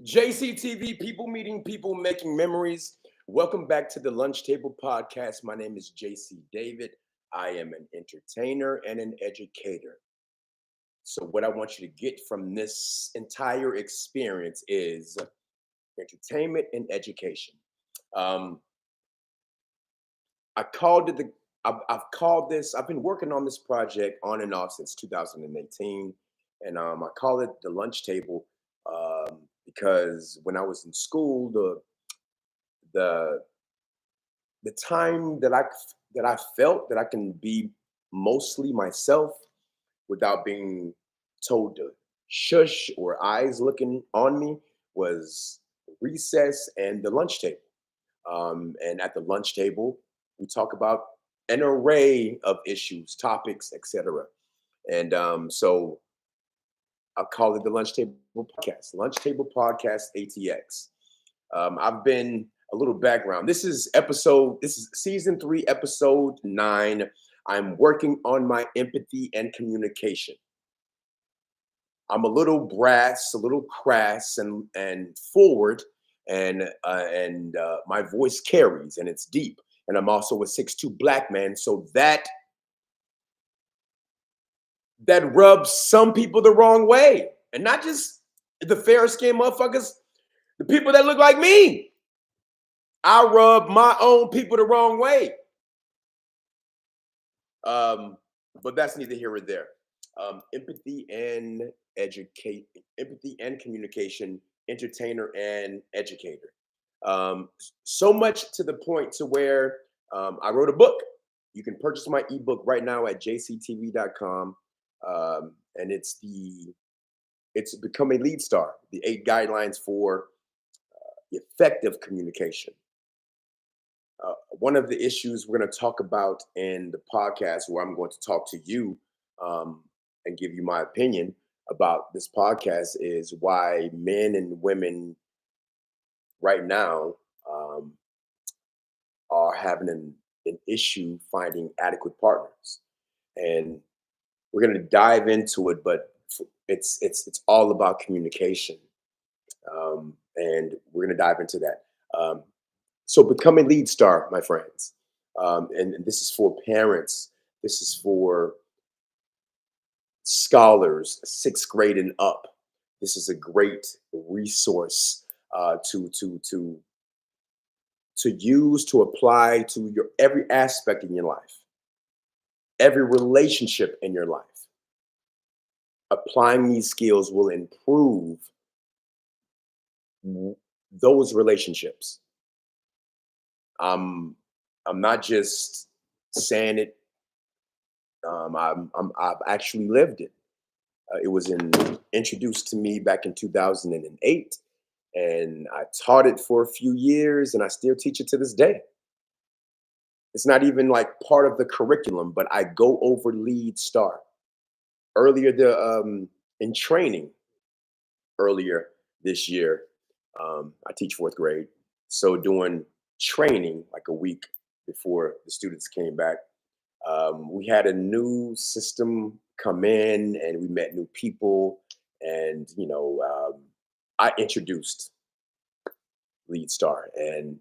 JCTV, people meeting people, making memories. Welcome back to the Lunch Table Podcast. My name is Jacey David. I am an entertainer and an educator. So, what I want you to get from this entire experience is entertainment and education. Um, I called it the. I've called this. I've been working on this project on and off since 2018, and I call it the Lunch Table because when I was in school, the the time that I felt that I can be mostly myself without being told to shush or eyes looking on me was recess and the lunch table. And at the lunch table, we talk about an array of issues, topics, etc. And so I call it the Lunch Table Podcast, Lunch Table Podcast ATX. I've been a little background. This is season 3, episode 9. I'm working on my empathy and communication. I'm a little brass, a little crass, and forward, and my voice carries and it's deep. And I'm also a 6'2" black man, so that rubs some people the wrong way, and not just the fair skinned motherfuckers, the people that look like me. I rub my own people the wrong way. But that's neither here or there. Empathy and communication, entertainer and educator. So much to the point to where I wrote a book. You can purchase my ebook right now at jctv.com. And it's Become a Lead Star, the 8 guidelines for effective communication. One of the issues we're going to talk about in the podcast, where I'm going to talk to you and give you my opinion about this podcast, is why men and women right now are having an issue finding adequate partners. And we're going to dive into it, but it's all about communication, and we're going to dive into that. So become a lead star, my friends, and this is for parents. This is for scholars, 6th grade and up. This is a great resource to use, to apply to your every aspect in your life, every relationship in your life. Applying these skills will improve those relationships. I'm not just saying it. I've actually lived it. It was introduced to me back in 2008, and I taught it for a few years, and I still teach it to this day. It's not even like part of the curriculum, but I go over Lead Star. Earlier in training earlier this year, I teach 4th grade. So doing training like a week before the students came back, we had a new system come in, and we met new people, and I introduced Lead Star, and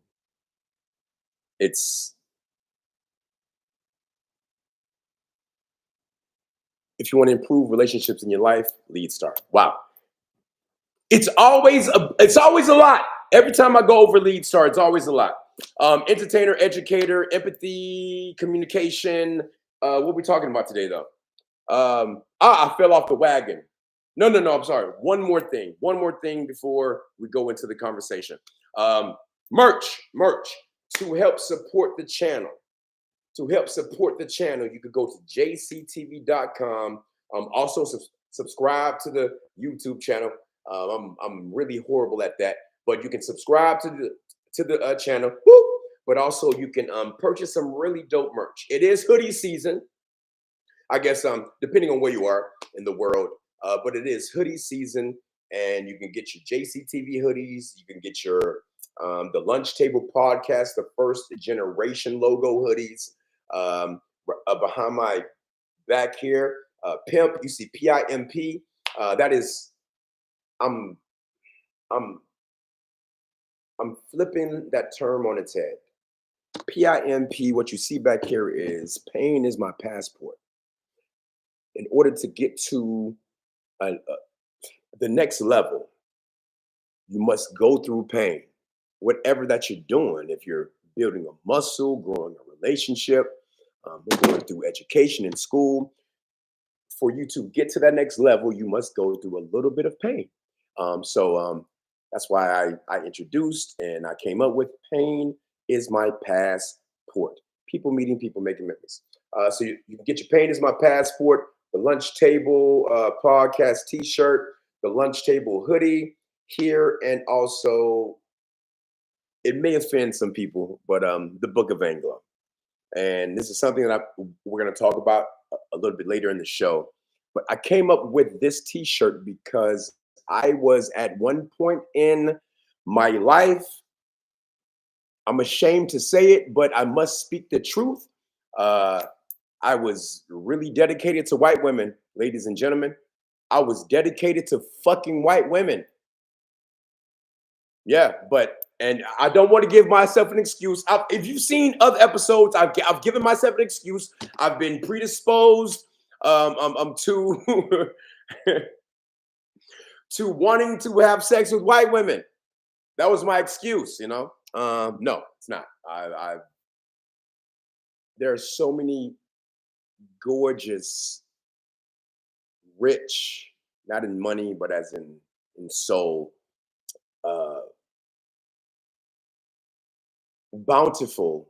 if you want to improve relationships in your life, Lead Star. Wow. It's always a lot. Every time I go over Lead Star, it's always a lot. Entertainer, educator, empathy, communication. What are we talking about today, though? I fell off the wagon. No, I'm sorry. One more thing before we go into the conversation. Merch. To help support the channel. You could go to jctv.com. Also subscribe to the YouTube channel. I'm really horrible at that, but you can subscribe to the channel. Woo! But also you can purchase some really dope merch. It is hoodie season, I guess, depending on where you are in the world. But it is hoodie season, and you can get your JCTV hoodies. You can get your the Lunch Table Podcast, the first generation logo hoodies. Behind my back here, Pimp. You see PIMP. That is, I'm I'm flipping that term on its head. PIMP, what you see back here is pain is my passport. In order to get to the next level, you must go through pain, whatever that you're doing. If you're building a muscle, growing a relationship, going through education in school, for you to get to that next level, you must go through a little bit of pain. So that's why I introduced and I came up with pain is my passport. People meeting, people making memories. So you can get your pain is my passport, the lunch table podcast t-shirt, the lunch table hoodie here, and also it may offend some people, but the Book of Anglo. And this is something that we're going to talk about a little bit later in the show. But I came up with this t-shirt because I was at one point in my life, I'm ashamed to say it, but I must speak the truth. I was really dedicated to white women, ladies and gentlemen. I was dedicated to fucking white women. Yeah, and I don't want to give myself an excuse. If you've seen other episodes, I've given myself an excuse. I've been predisposed I'm to to wanting to have sex with white women. That was my excuse, you know. No, it's not. There are so many gorgeous, rich, not in money, but as in soul, bountiful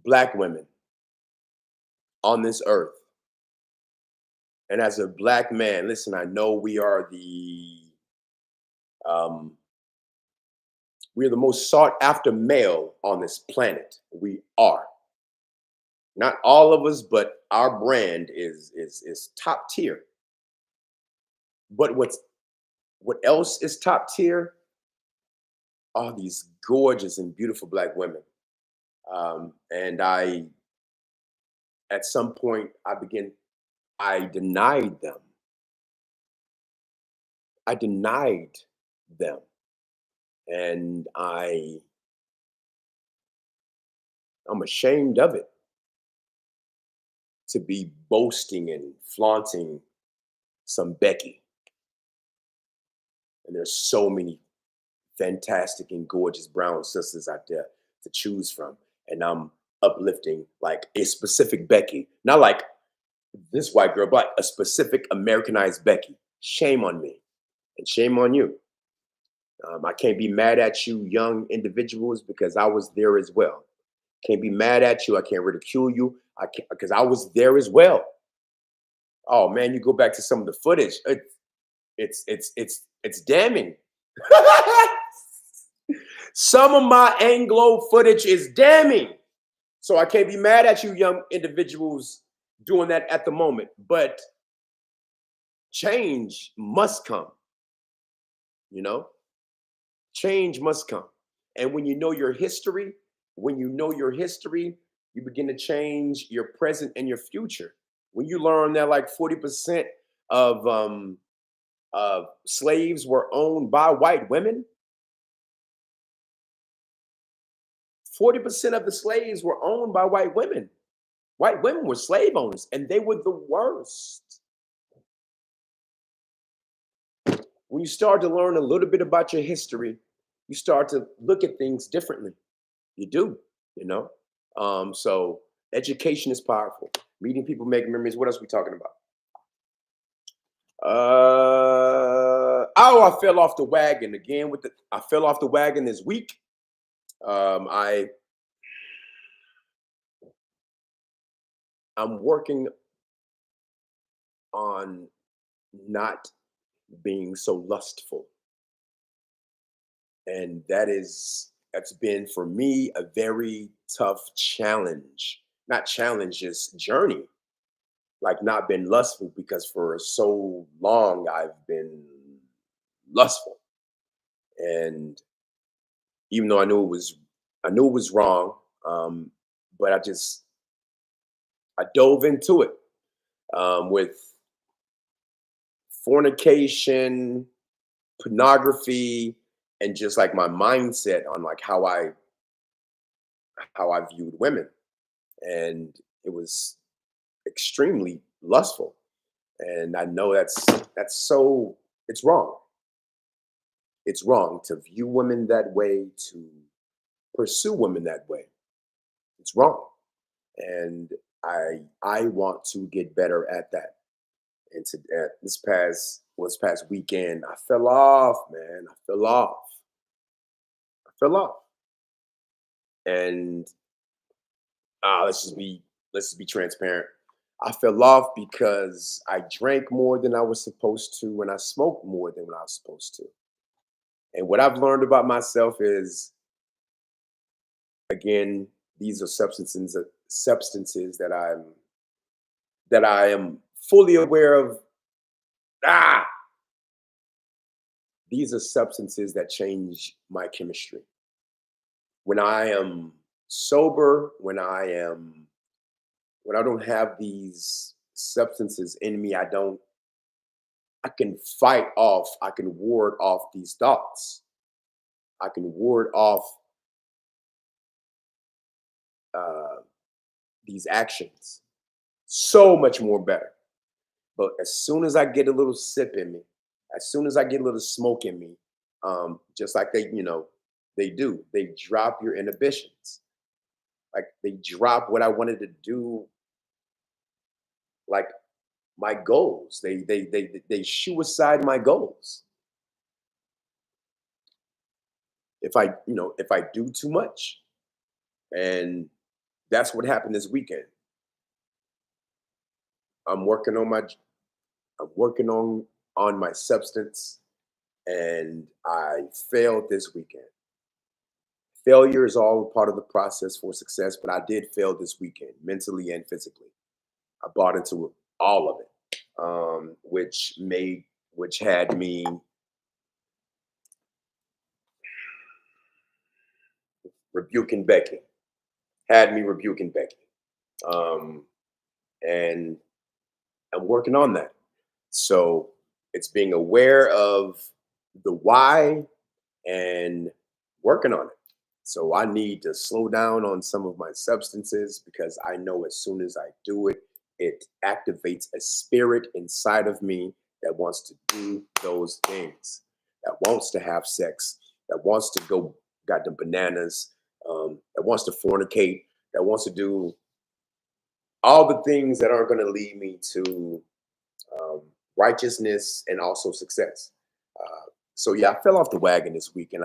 Black women on this earth. And as a Black man, listen, I know we are the most sought after male on this planet. We are. Not all of us, but our brand is top tier. But what else is top tier are these gorgeous and beautiful Black women. And at some point, I denied them. I denied them. And I'm ashamed of it, to be boasting and flaunting some Becky. And there's so many fantastic and gorgeous brown sisters out there to choose from. And I'm uplifting like a specific Becky, not like this white girl, but a specific Americanized Becky. Shame on me and shame on you. I can't be mad at you, young individuals, because I was there as well. Can't be mad at you. I can't ridicule you. I can't, because I was there as well. Oh man, you go back to some of the footage. It's damning. Some of my Anglo footage is damning. So I can't be mad at you, young individuals, doing that at the moment. But change must come. You know, change must come. And when you know your history, you begin to change your present and your future. When you learn that like 40% of slaves were owned by white women, 40% of the slaves were owned by white women. White women were slave owners, and they were the worst. When you start to learn a little bit about your history, you start to look at things differently. You do, you know? So education is powerful. Meeting people, making memories. What else are we talking about? I fell off the wagon again I fell off the wagon this week. I'm working on not being so lustful. And that's been for me a very tough challenge. Not challenge, just journey. Like not been lustful, because for so long I've been lustful. And even though I knew it was wrong, but I dove into it with fornication, pornography, and just like my mindset on like how I viewed women, and it was extremely lustful. And I know that's so it's wrong. It's wrong to view women that way, to pursue women that way. It's wrong. And I want to get better at that. And this past weekend, I fell off, man. I fell off. I fell off. And let's just be transparent. I fell off because I drank more than I was supposed to, and I smoked more than I was supposed to. And what I've learned about myself is, again, these are substances that I am fully aware of. Ah, these are substances that change my chemistry. When I am sober, when I don't have these substances in me, I can fight off, I can ward off these thoughts. I can ward off uh, these actions so much more better. But as soon as I get a little sip in me, as soon as I get a little smoke in me, just like they do, they drop your inhibitions. Like they drop what I wanted to do, like my goals. They shoo aside my goals if I do too much. And that's what happened this weekend. I'm working on my I'm working on my substance, and I failed this weekend. Failure is all a part of the process for success, but I did fail this weekend, mentally and physically. I bought into all of it, which had me rebuking Becky, um, and I'm working on that. So it's being aware of the why and working on it. So I need to slow down on some of my substances, because I know as soon as I do it, it activates a spirit inside of me that wants to do those things, that wants to have sex, that wants to go got the bananas, that wants to fornicate, that wants to do all the things that aren't going to lead me to um, righteousness and also success. So yeah, I fell off the wagon this week, and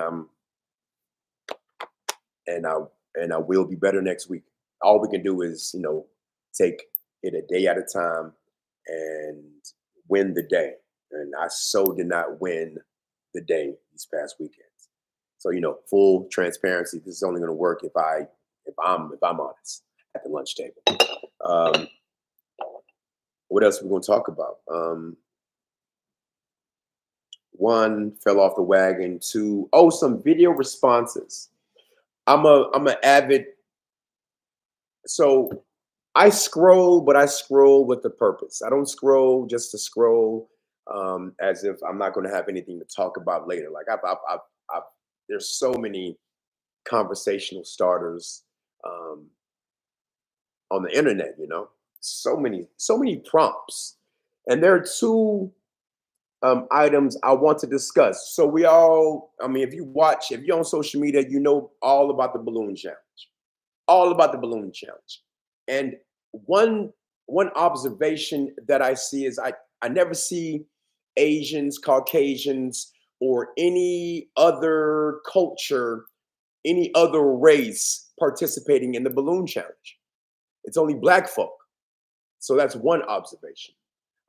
and I I will be better next week. All we can do is take it a day at a time and win the day. And I so did not win the day these past weekends. So full transparency. This is only going to work if I'm honest at the lunch table. Um, what else are we going to talk about? One, fell off the wagon. Two, some video responses. I'm an avid. So I scroll, but I scroll with a purpose. I don't scroll just to scroll, as if I'm not going to have anything to talk about later. Like I've there's so many conversational starters on the internet. So many prompts, and there are two items I want to discuss. So if you're on social media, you know all about the balloon challenge, all about the balloon challenge. And one observation that I see is I never see Asians, Caucasians, or any other culture, any other race participating in the balloon challenge. It's only black folk. So that's one observation.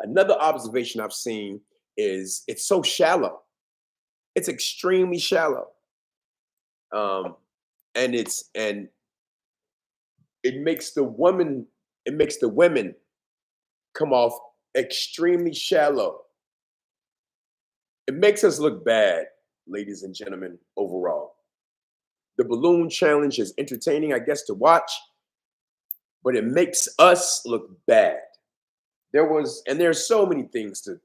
Another observation I've seen is it's so shallow. It's extremely shallow. Um, and it makes the women come off extremely shallow. It makes us look bad, ladies and gentlemen, overall. The balloon challenge is entertaining, I guess, to watch, but it makes us look bad. There's so many things to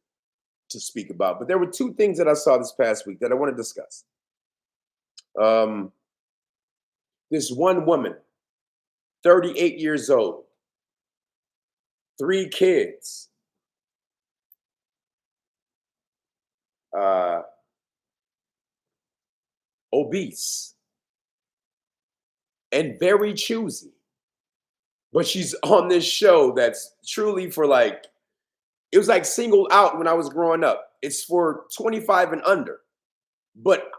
speak about, but there were two things that I saw this past week that I want to discuss. Um, this one woman, 38 years old, 3 kids, uh, obese, and very choosy. But she's on this show that's truly for like, it was like singled out when I was growing up. It's for 25 and under. But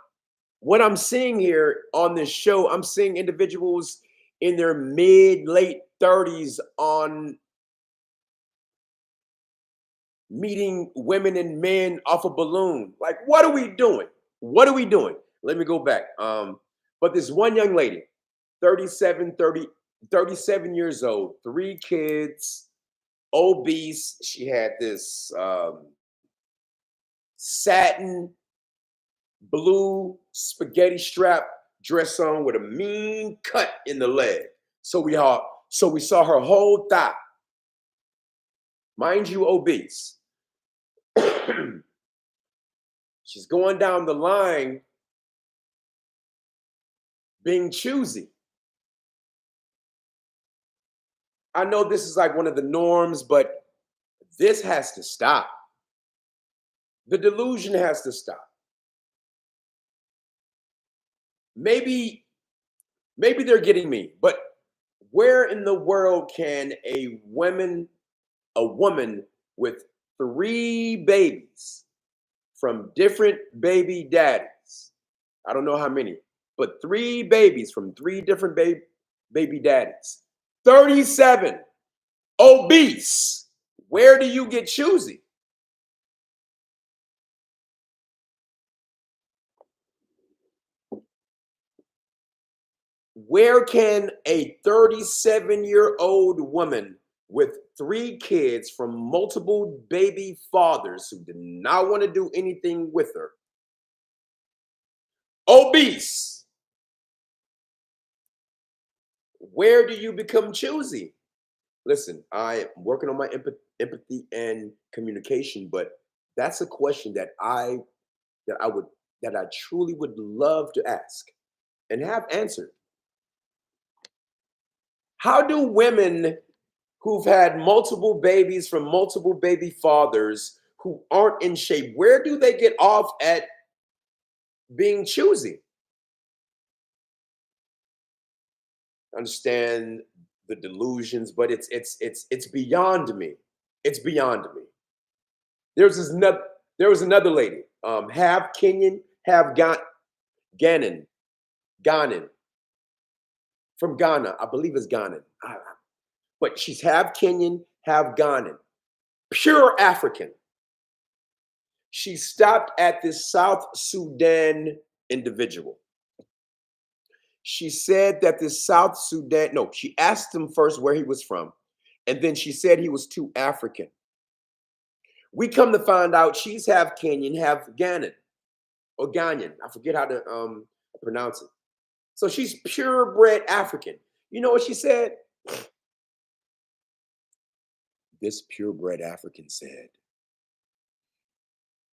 what I'm seeing here on this show, I'm seeing individuals in their mid, late 30s on meeting women and men off a balloon. Like, what are we doing? What are we doing? Let me go back. But this one young lady, 37 years old, 3 kids, obese. She had this satin blue spaghetti strap dress on with a mean cut in the leg. So we saw her whole thigh. Mind you, obese. She's going down the line being choosy. I know this is like one of the norms, but this has to stop. The delusion has to stop. Maybe they're getting me, but where in the world can a woman with 3 babies from different baby daddies, I don't know how many, but 3 babies from 3 different baby daddies, 37, obese, where do you get choosy? Where can a 37-year-old woman with 3 kids from multiple baby fathers who did not want to do anything with her, obese, where do you become choosy? Listen, I am working on my empathy and communication, but that's a question that I truly would love to ask and have answered. How do women who've had multiple babies from multiple baby fathers who aren't in shape, where do they get off at being choosy? Understand the delusions, but it's beyond me. It's beyond me. There was another lady, half Kenyan, half Ghanan, from Ghana. I believe it's Ghanan. But she's half Kenyan, half Ghanan, pure African. She stopped at this South Sudan individual. She said that this South Sudan, no, she asked him first where he was from, and then she said he was too African. We come to find out she's half Kenyan, half Ghanan, or Ghanaian. I forget how to pronounce it. So she's purebred African. You know what she said? This purebred African said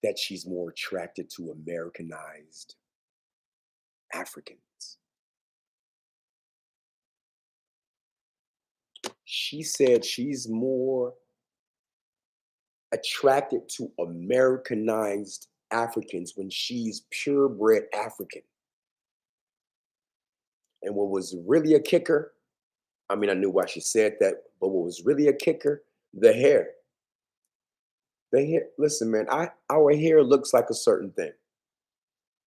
that she's more attracted to Americanized Africans. She said she's more attracted to Americanized Africans when she's purebred African. And what was really a kicker, I mean, I knew why she said that, but what was really a kicker, the hair. The hair, listen, man, our hair looks like a certain thing,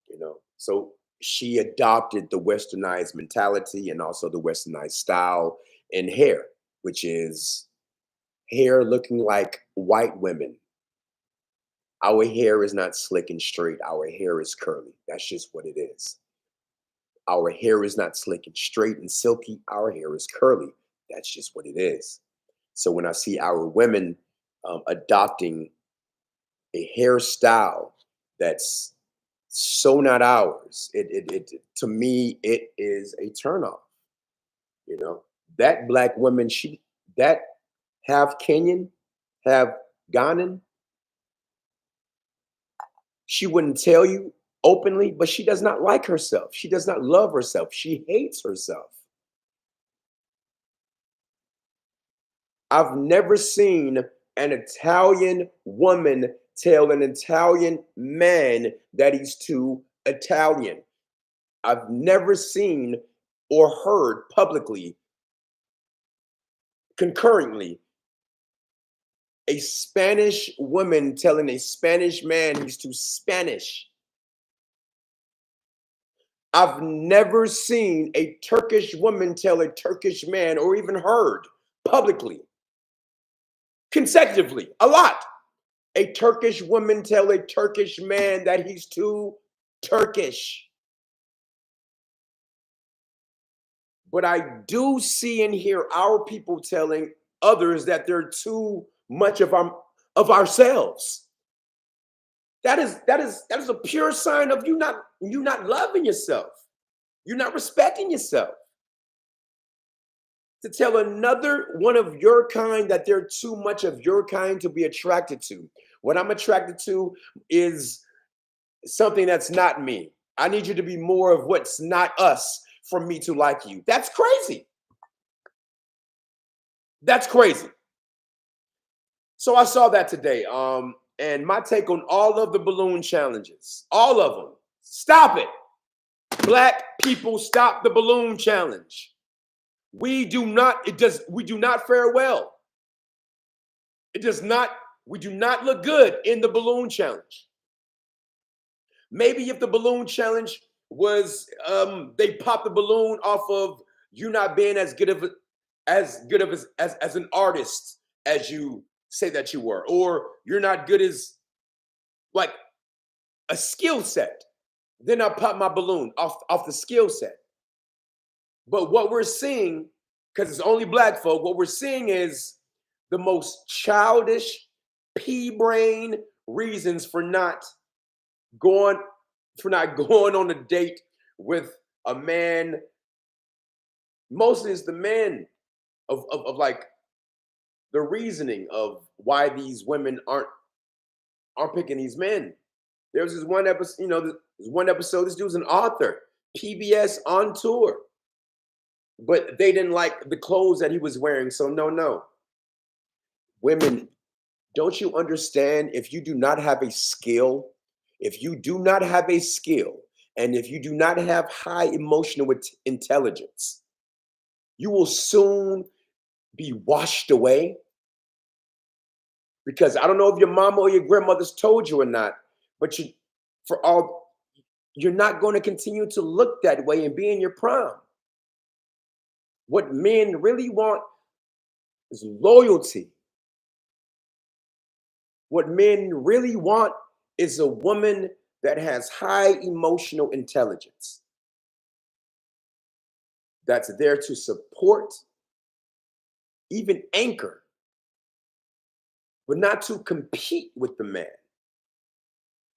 you know. So she adopted the westernized mentality and also the westernized style in hair, which is hair looking like white women. Our hair is not slick and straight. Our hair is curly. That's just what it is. Our hair is not slick and straight and silky. Our hair is curly. That's just what it is. So when I see our women adopting a hairstyle that's so not ours, it to me it is a turnoff. You know, that black woman, that half Kenyan, half Ghanan, she wouldn't tell you openly, but she does not like herself. She does not love herself. She hates herself. I've never seen an Italian woman tell an Italian man that he's too Italian. I've never seen or heard publicly, concurrently, a Spanish woman telling a Spanish man he's too Spanish. I've never seen a Turkish woman tell a Turkish man, or even heard publicly, consecutively, a lot, a Turkish woman tell a Turkish man that he's too Turkish. But I do see and hear our people telling others that they're too much of ourselves. That is a pure sign of you not loving yourself. You're not respecting yourself. To tell another one of your kind that they're too much of your kind to be attracted to. What I'm attracted to is something that's not me. I need you to be more of what's not us for me to like you. That's crazy. That's crazy. So I saw that today. And my take on all of the balloon challenges, all of them, stop it. Black people, stop the balloon challenge. We do not fare well. We do not look good in the balloon challenge. Maybe if the balloon challenge was they popped the balloon off of you not being as good of an artist as you say that you were, or you're not good as like a skill set, then I pop my balloon off the skill set. But what we're seeing, because it's only black folk, what we're seeing is the most childish, pea-brain reasons for not going on a date with a man. Mostly it's the men of like the reasoning of why these women aren't picking these men. There was this one episode, this dude's an author, PBS on tour. But they didn't like the clothes that he was wearing, so no. Women, don't you understand, if you do not have a skill, and if you do not have high emotional intelligence, you will soon be washed away. Because I don't know if your mama or your grandmother's told you or not, but you're not going to continue to look that way and be in your prime. What men really want is loyalty. What men really want is a woman that has high emotional intelligence, that's there to support, even anchor, but not to compete with the man.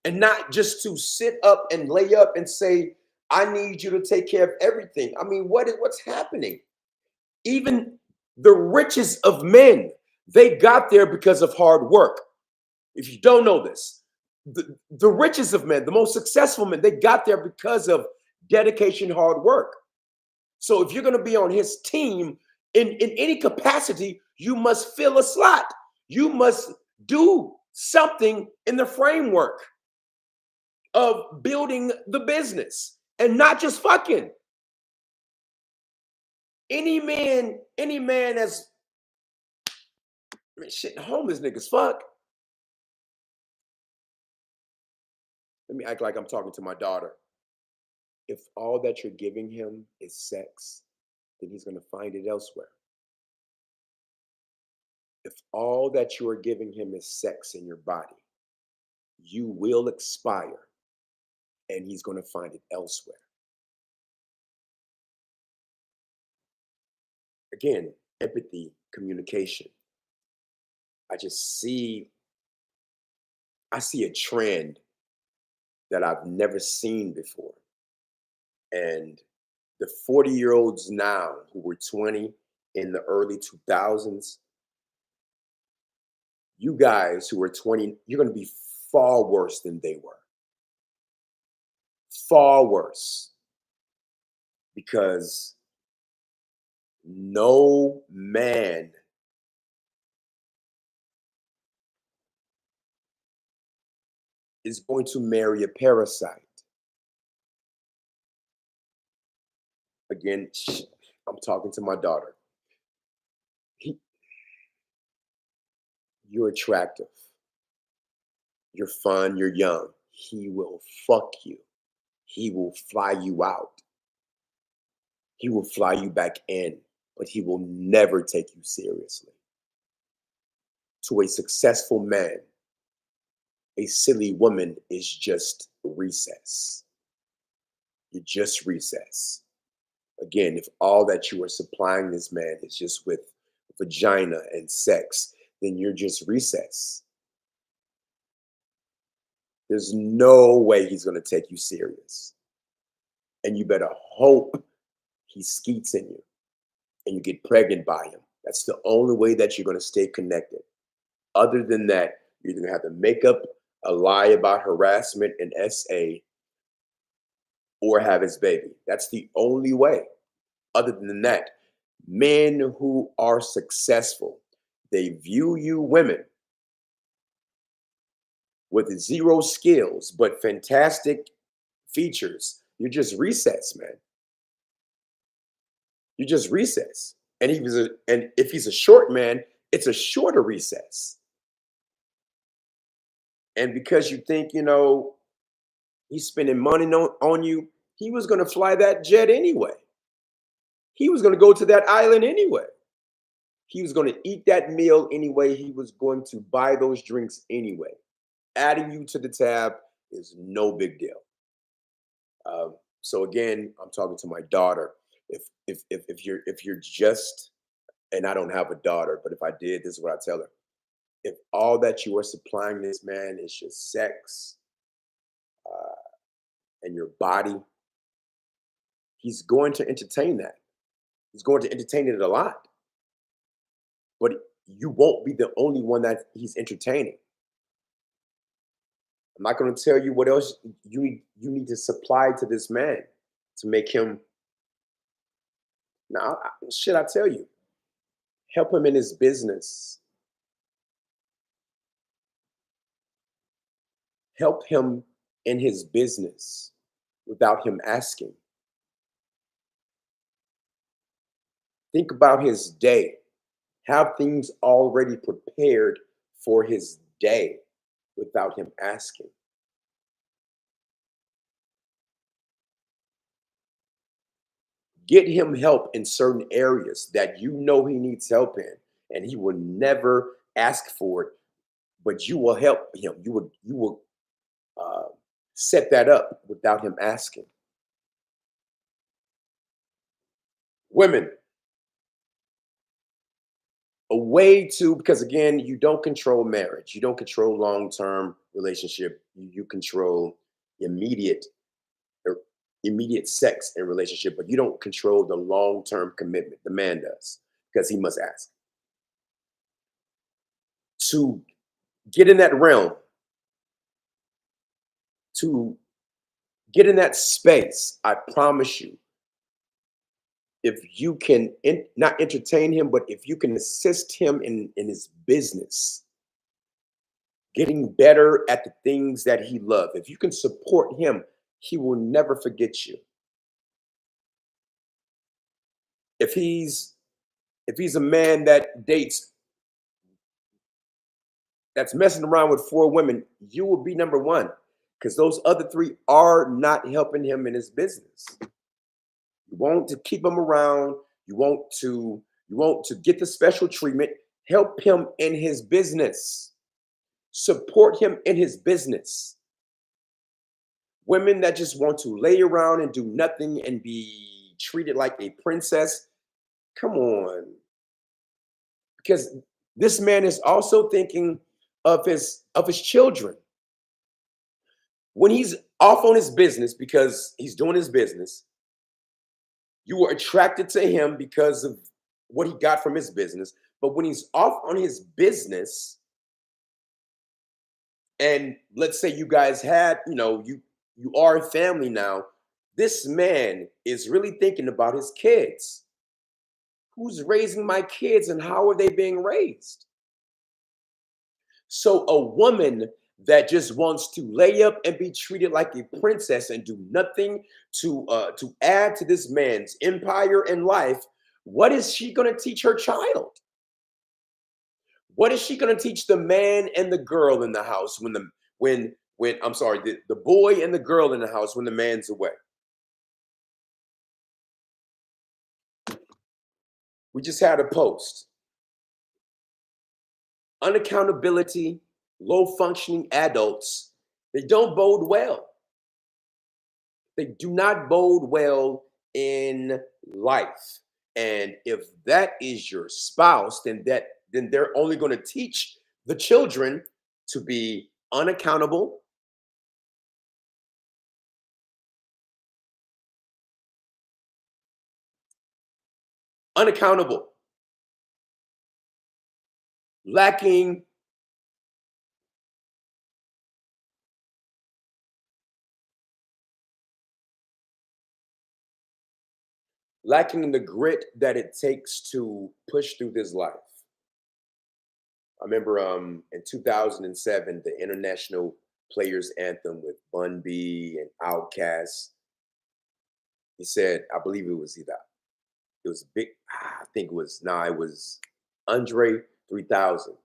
And not just to sit up and lay up and say, I need you to take care of everything. I mean, what's happening? Even the richest of men, they got there because of hard work. If you don't know this, the richest of men, the most successful men, they got there because of dedication, hard work. So if you're going to be on his team in any capacity, you must fill a slot. You must do something in the framework of building the business and not just fucking. Any man that's, I mean, shit, homeless niggas fuck. Let me act like I'm talking to my daughter. If all that you're giving him is sex, then he's going to find it elsewhere. If all that you are giving him is sex in your body, you will expire and he's going to find it elsewhere. Again, empathy, communication. I see a trend that I've never seen before. And the 40-year-olds now who were 20 in the early 2000s, you guys who are 20, you're going to be far worse than they were. far worse, because no man is going to marry a parasite. Again, I'm talking to my daughter. He, you're attractive. You're fun. You're young. He will fuck you. He will fly you out. He will fly you back in, but he will never take you seriously. To a successful man, a silly woman is just recess. You're just recess. Again, if all that you are supplying this man is just with vagina and sex, then you're just recess. There's no way he's going to take you serious. And you better hope he skeets in you and you get pregnant by him. That's the only way that you're going to stay connected. Other than that, you're going to have to make up a lie about harassment and SA or have his baby. That's the only way. Other than that, men who are successful, they view you women with zero skills but fantastic features. You're just recess, man. You're just recess. And if he's a short man, it's a shorter recess. And because you think, he's spending money on you, he was going to fly that jet anyway. He was going to go to that island anyway. He was going to eat that meal anyway. He was going to buy those drinks anyway. Adding you to the tab is no big deal. So again, I'm talking to my daughter. If you're just, and I don't have a daughter, but if I did, this is what I tell her. If all that you are supplying this man is just sex and your body, he's going to entertain that. He's going to entertain it a lot. But you won't be the only one that he's entertaining. I'm not going to tell you what else you need to supply to this man to make him. Now, I tell you, help him in his business. Help him in his business without him asking. Think about his day. Have things already prepared for his day without him asking. Get him help in certain areas that you know he needs help in, and he will never ask for it, but you will help him. You will set that up without him asking. Women, a way to, because again, you don't control marriage, you don't control long-term relationship, you control immediate sex and relationship, but you don't control the long-term commitment. The man does, because he must ask. To get in that realm, to get in that space, I promise you, if you can not entertain him, but if you can assist him in his business, getting better at the things that he loves, if you can support him, he will never forget you. If he's a man that dates, that's messing around with 4 women, you will be number 1, because those other 3 are not helping him in his business. You want to keep him around. You want to get the special treatment. Help him in his business. Support him in his business. Women that just want to lay around and do nothing and be treated like a princess, come on. Because this man is also thinking of his children. When he's off on his business because he's doing his business, you were attracted to him because of what he got from his business. But when he's off on his business, and let's say you guys had, you you are a family now. This man is really thinking about his kids. Who's raising my kids and how are they being raised? So a woman that just wants to lay up and be treated like a princess and do nothing to add to this man's empire and life, what is she going to teach her child? What is she going to teach the man and the girl in the house when I'm sorry, the boy and the girl in the house when the man's away? We just had a post. Unaccountability, low functioning adults, they don't bode well. They do not bode well in life. And if that is your spouse, then they're only going to teach the children to be unaccountable, lacking lacking the grit that it takes to push through this life. I remember in 2007, the International Players Anthem with Bun B and Outkast. He said, I believe it was big, I think it was, it was Andre 3000.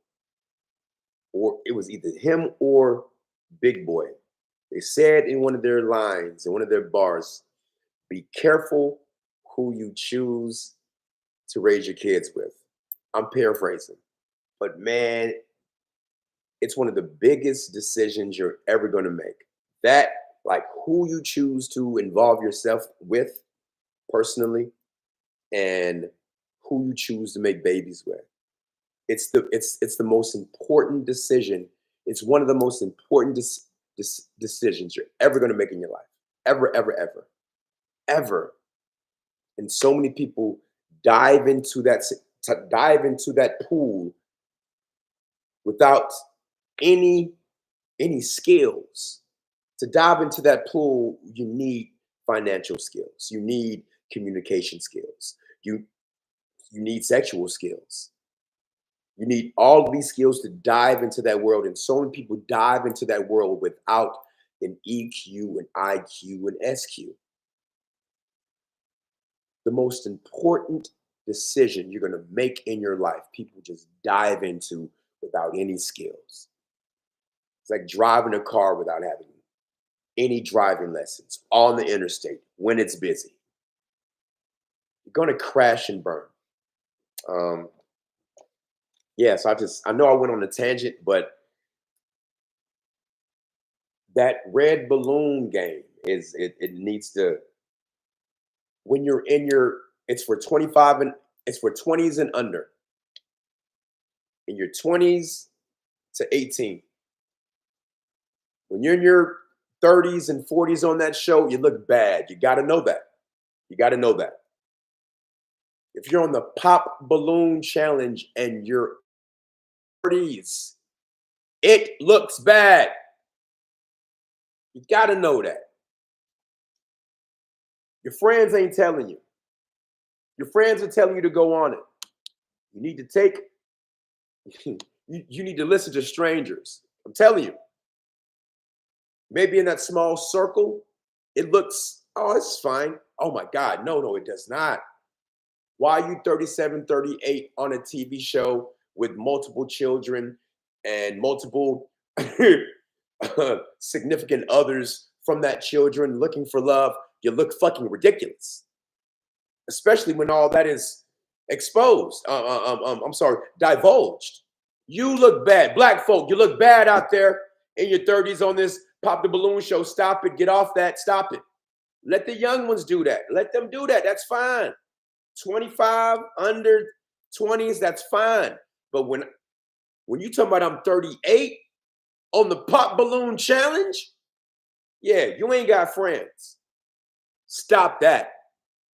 Or it was either him or Big Boy. They said in one of their lines, in one of their bars, be careful who you choose to raise your kids with. I'm paraphrasing. But man, it's one of the biggest decisions you're ever going to make. That, like, who you choose to involve yourself with personally and who you choose to make babies with. It's the most important decision. It's one of the most important decisions you're ever going to make in your life. Ever, ever, ever, ever. And so many people dive into that pool without any skills. To dive into that pool, you need financial skills. You need communication skills. You need sexual skills. You need all of these skills to dive into that world. And so many people dive into that world without an EQ, an IQ, an SQ. The most important decision you're going to make in your life, people just dive into without any skills. It's like driving a car without having any driving lessons on the interstate when it's busy. You're going to crash and burn. So I know I went on a tangent, but that red balloon game it needs to, when you're in it's for 20s and under. In your 20s to 18. When you're in your 30s and 40s on that show, you look bad. You got to know that. You got to know that. If you're on the pop balloon challenge and you're 30s, it looks bad. You got to know that. Your friends ain't telling you. Your friends are telling you to go on it. You need to take, you need to listen to strangers. I'm telling you. Maybe in that small circle, it looks, oh, it's fine. Oh my God, no, it does not. Why are you 37, 38 on a TV show with multiple children and multiple significant others from that children looking for love? You look fucking ridiculous, especially when all that is exposed. Divulged. You look bad. Black folk, you look bad out there in your 30s on this Pop the Balloon show. Stop it. Get off that. Stop it. Let the young ones do that. Let them do that. That's fine. 25, under 20s, that's fine. But when you talking about I'm 38 on the Pop Balloon Challenge, yeah, you ain't got friends. Stop that.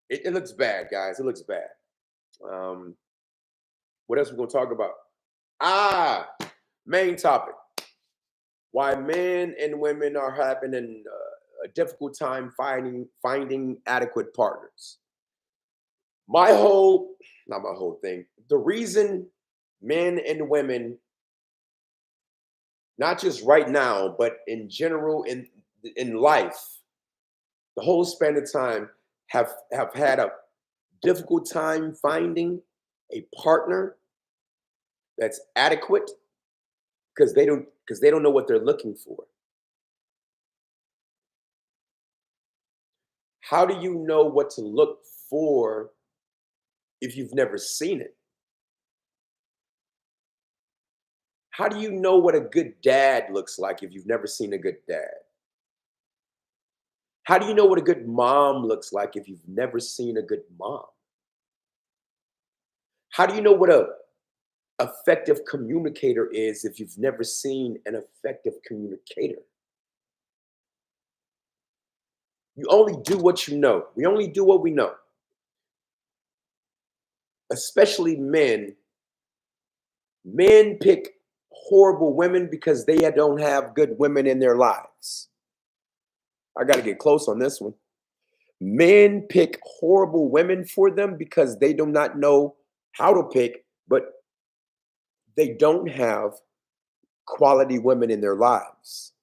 It looks bad, guys. It looks bad. What else we gonna talk about? Main topic. Why men and women are having a difficult time finding adequate partners. My whole, not my whole thing, the reason men and women, not just right now, but in general in life, the whole span of time have had a difficult time finding a partner that's adequate because they don't know what they're looking for. How do you know what to look for if you've never seen it? How do you know what a good dad looks like if you've never seen a good dad? How do you know what a good mom looks like if you've never seen a good mom? How do you know what a effective communicator is if you've never seen an effective communicator? You only do what you know. We only do what we know. Especially men. Men pick horrible women because they don't have good women in their lives. I got to get close on this one. Men pick horrible women for them because they do not know how to pick, but they don't have quality women in their lives.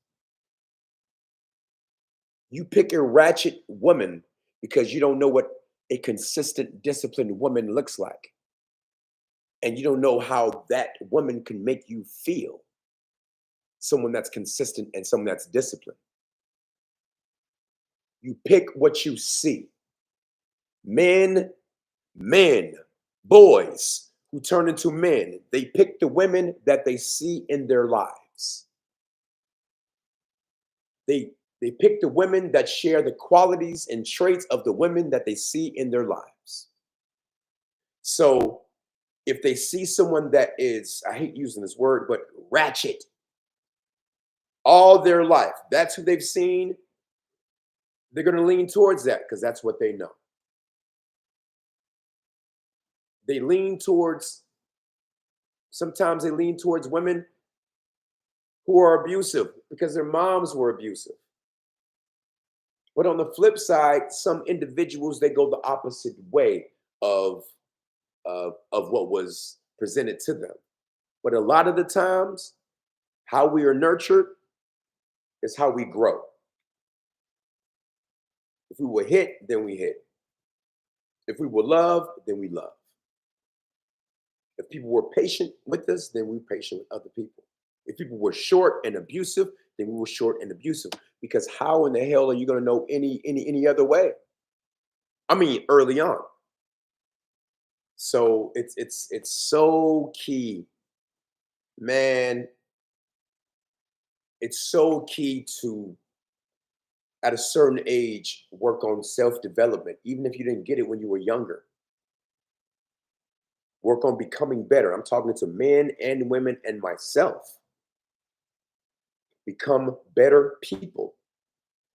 You pick a ratchet woman because you don't know what a consistent, disciplined woman looks like. And you don't know how that woman can make you feel. Someone that's consistent and someone that's disciplined. You pick what you see. Men, boys who turn into men, they pick the women that they see in their lives. They pick the women that share the qualities and traits of the women that they see in their lives. So if they see someone that is, I hate using this word, but ratchet all their life, that's who they've seen, they're going to lean towards that because that's what they know. They lean towards, sometimes they lean towards women who are abusive because their moms were abusive. But on the flip side, some individuals, they go the opposite way of what was presented to them. But a lot of the times, how we are nurtured is how we grow. If we were hit, then we hit. If we were loved, then we love. If people were patient with us, then we were patient with other people. If people were short and abusive, then we were short and abusive. Because how in the hell are you going to know any other way? I mean, early on. So it's so key, man. It's so key to, at a certain age, work on self-development, even if you didn't get it when you were younger. Work on becoming better. I'm talking to men and women and myself. Become better people.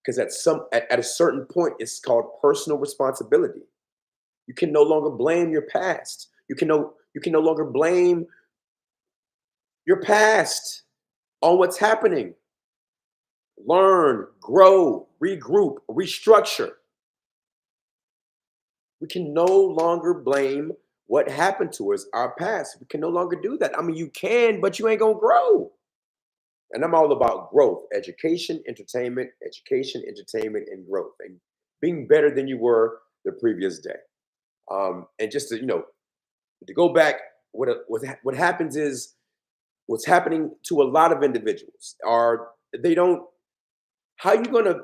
Because at a certain point, it's called personal responsibility. You can no longer blame your past. You can no longer blame your past on what's happening. Learn, grow, regroup, restructure. We can no longer blame what happened to us, our past. We can no longer do that. I mean, you can, but you ain't gonna grow. And I'm all about growth, education, entertainment, and growth, and being better than you were the previous day. And just to, to go back, what happens is, what's happening to a lot of individuals are how are you going to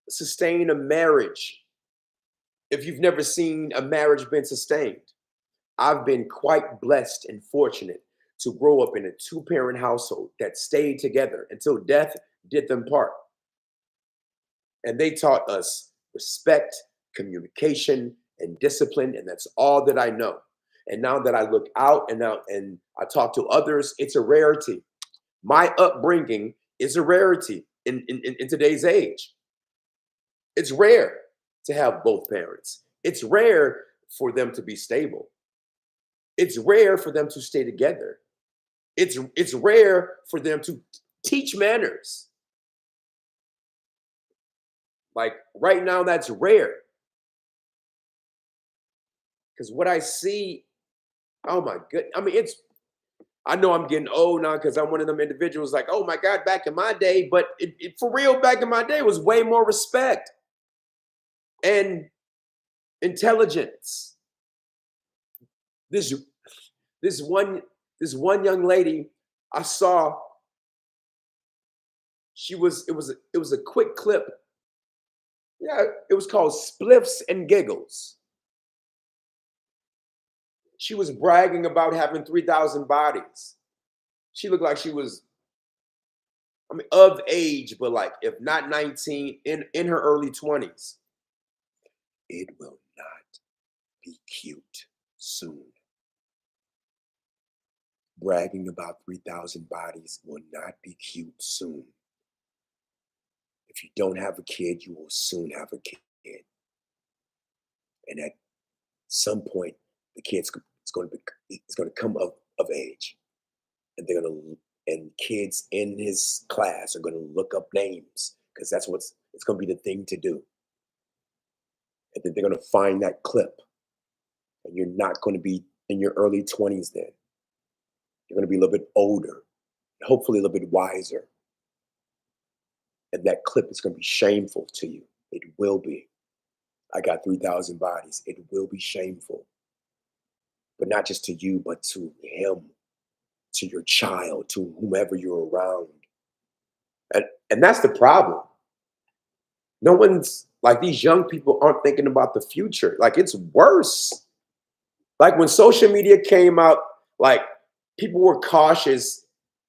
sustain a marriage if you've never seen a marriage been sustained? I've been quite blessed and fortunate to grow up in a two-parent household that stayed together until death did them part. And they taught us respect, communication, and discipline, and that's all that I know. And now that I look out and I talk to others, it's a rarity. My upbringing is a rarity in today's age. It's rare to have both parents. It's rare for them to be stable. It's rare for them to stay together. It's rare for them to teach manners. Like right now, that's rare. Because what I see, oh my good. I mean, I know I'm getting old now because I'm one of them individuals like, oh my God, back in my day, but for real, back in my day was way more respect and intelligence. This this one this one young lady I saw, it was a quick clip. Yeah, it was called Spliffs and Giggles. She was bragging about having 3,000 bodies. She looked like she was, I mean, of age, but like if not 19, in her early 20s. It will not be cute soon. Bragging about 3,000 bodies will not be cute soon. If you don't have a kid, you will soon have a kid. And at some point, the kid's going to come of age. And they're going to, and kids in his class are going to look up names because it's going to be the thing to do. And then they're going to find that clip. And you're not going to be in your early 20s then. You're going to be a little bit older, hopefully a little bit wiser. And that clip is going to be shameful to you. It will be. I got 3,000 bodies. It will be shameful. But not just to you, but to him, to your child, to whomever you're around. And that's the problem. No one's like, these young people aren't thinking about the future. Like, it's worse. Like when social media came out, like people were cautious,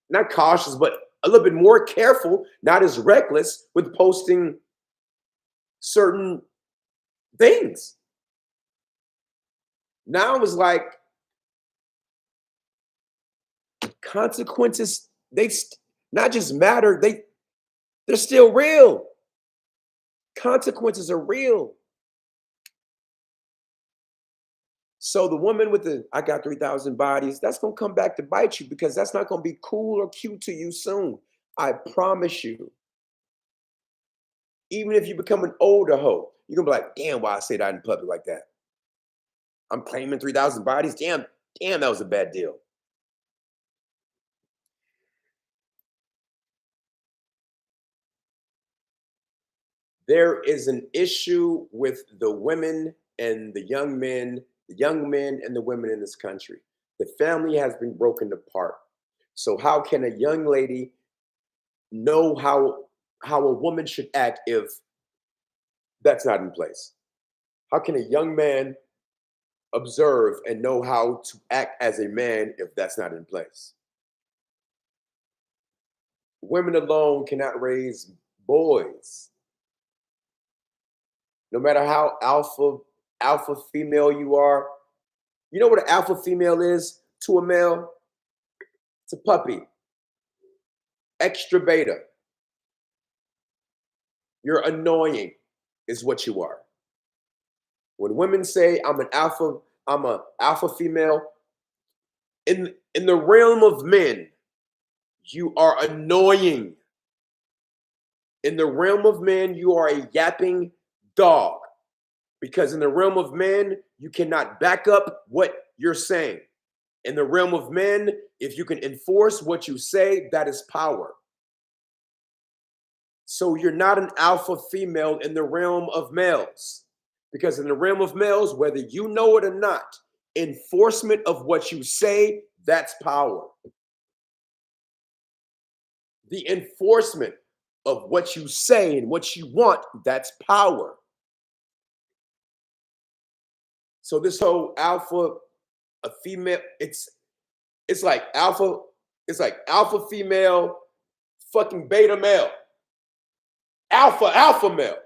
not cautious, but a little bit more careful, not as reckless with posting certain things. Now it's like consequences, not just matter, they're still real. Consequences are real. So the woman with I got 3,000 bodies, that's going to come back to bite you because that's not going to be cool or cute to you soon. I promise you. Even if you become an older hoe, you're going to be like, damn, why I say that in public like that? I'm claiming 3,000 bodies. Damn, that was a bad deal. There is an issue with the women and the young men and the women in this country. The family has been broken apart. So how can a young lady know how a woman should act if that's not in place? How can a young man observe and know how to act as a man if that's not in place? Women alone cannot raise boys. No matter how alpha female you are, you know what an alpha female is to a male? It's a puppy. Extra beta. You're annoying is what you are. When women say I'm an alpha female, in the realm of men, you are annoying. In the realm of men, you are a yapping dog. Because in the realm of men, you cannot back up what you're saying. In the realm of men, if you can enforce what you say, that is power. So you're not an alpha female in the realm of males. Because in the realm of males, whether you know it or not, enforcement of what you say, that's power. The enforcement of what you say and what you want, that's power. So this whole a female, it's like alpha female, fucking beta male. Alpha male.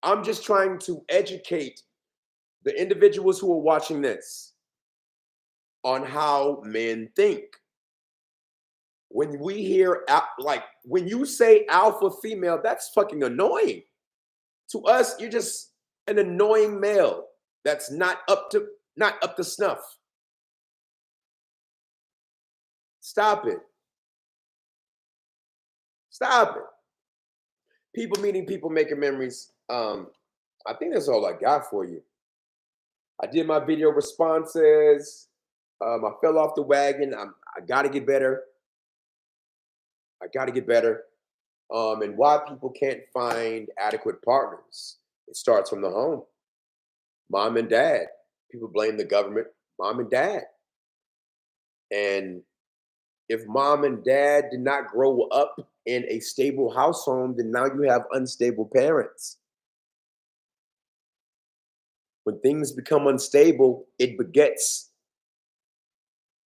I'm just trying to educate the individuals who are watching this on how men think. When we hear, like, when you say alpha female, that's fucking annoying. To us, you're just an annoying male that's not up to snuff. Stop it. Stop it. People meeting people, making memories. I think that's all I got for you. I did my video responses. I fell off the wagon. I got to get better. I got to get better. And why people can't find adequate partners. It starts from the home. Mom and dad. People blame the government. Mom and dad. And if mom and dad did not grow up in a stable household, then now you have unstable parents. When things become unstable, it begets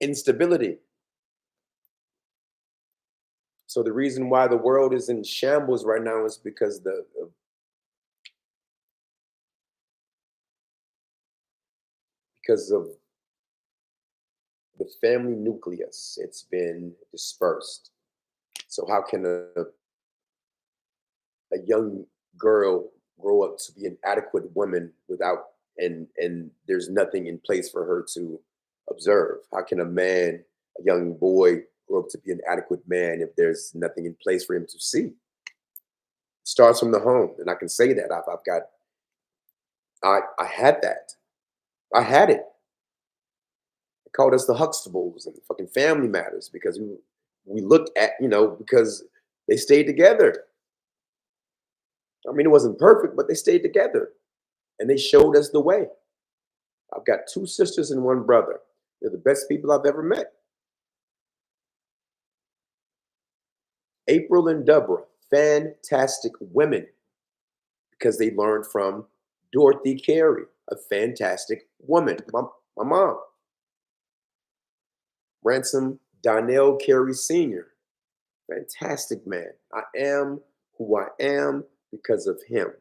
instability. So the reason why the world is in shambles right now is because of the family nucleus. It's been dispersed. So how can a young girl grow up to be an adequate woman without and there's nothing in place for her to observe? How can a young boy grow up to be an adequate man if there's nothing in place for him to see? It starts from the home. And I can say that I had that. I had it. They called us the Huxtables and fucking Family Matters because we looked at, because they stayed together. I mean, it wasn't perfect, but they stayed together and they showed us the way. I've got 2 sisters and 1 brother. They're the best people I've ever met. April and Deborah, fantastic women because they learned from Dorothy Carey, a fantastic woman, my mom. Ransom Donnell Carey Sr., fantastic man. I am who I am because of him.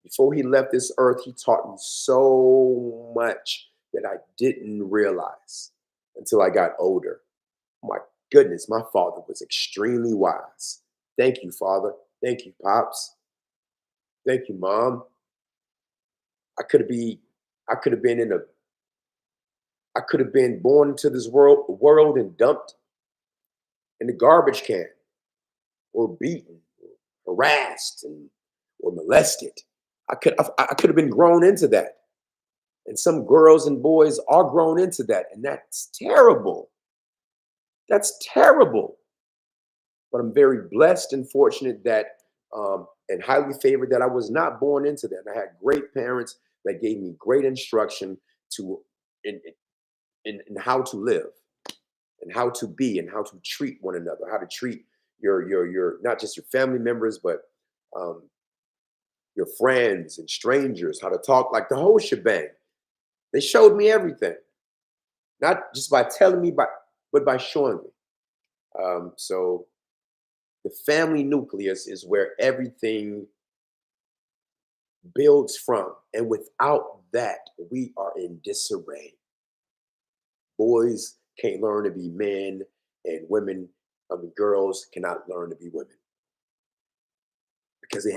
Before he left this earth, he taught me so much that I didn't realize until I got older. My goodness, my father was extremely wise. Thank you, Father. Thank you, Pops. Thank you, Mom. I could have been born into this world and dumped in the garbage can, or beaten, or harassed, or molested. I could have been grown into that. And some girls and boys are grown into that, and that's terrible. That's terrible. But I'm very blessed and fortunate that, and highly favored that I was not born into that. And I had great parents that gave me great instruction in how to live, and how to be, and how to treat one another, how to treat your not just your family members, but your friends and strangers, how to talk, like the whole shebang. They showed me everything, not just by telling me, but by showing me. So the family nucleus is where everything builds from. And without that, we are in disarray. Boys can't learn to be men, and girls cannot learn to be women because they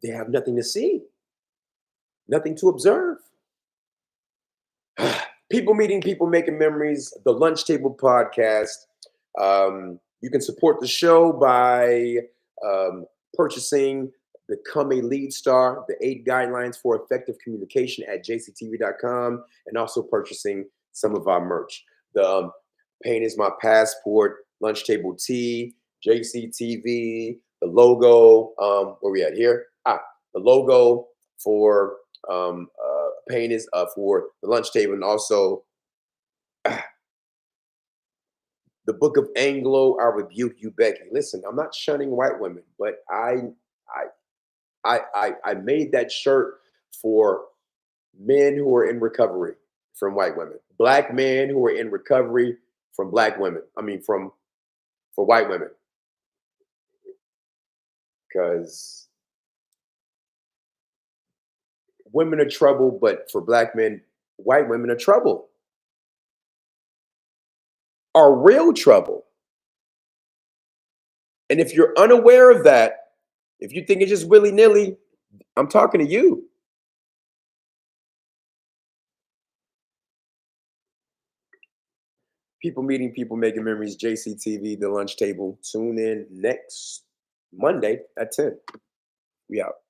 have nothing to see, nothing to observe. People meeting people, making memories, the Lunch Table Podcast. You can support the show by purchasing Become a Lead Star, the 8 Guidelines for Effective Communication at jctv.com, and also purchasing some of our merch. The Pain is My Passport, Lunch Table Tea, JCTV, the logo, where we at here? The logo for Pain is for the Lunch Table, and also the Book of Anglo, I Rebuke You, Becky. Listen, I'm not shunning white women, but I made that shirt for men who are in recovery from white women, Black men who are in recovery from Black women. For white women, because women are trouble, but for Black men, white women are trouble, are real trouble. And if you're unaware of that, if you think it's just willy-nilly, I'm talking to you. People meeting people, making memories. JCTV, The Lunch Table. Tune in next Monday at 10. We out.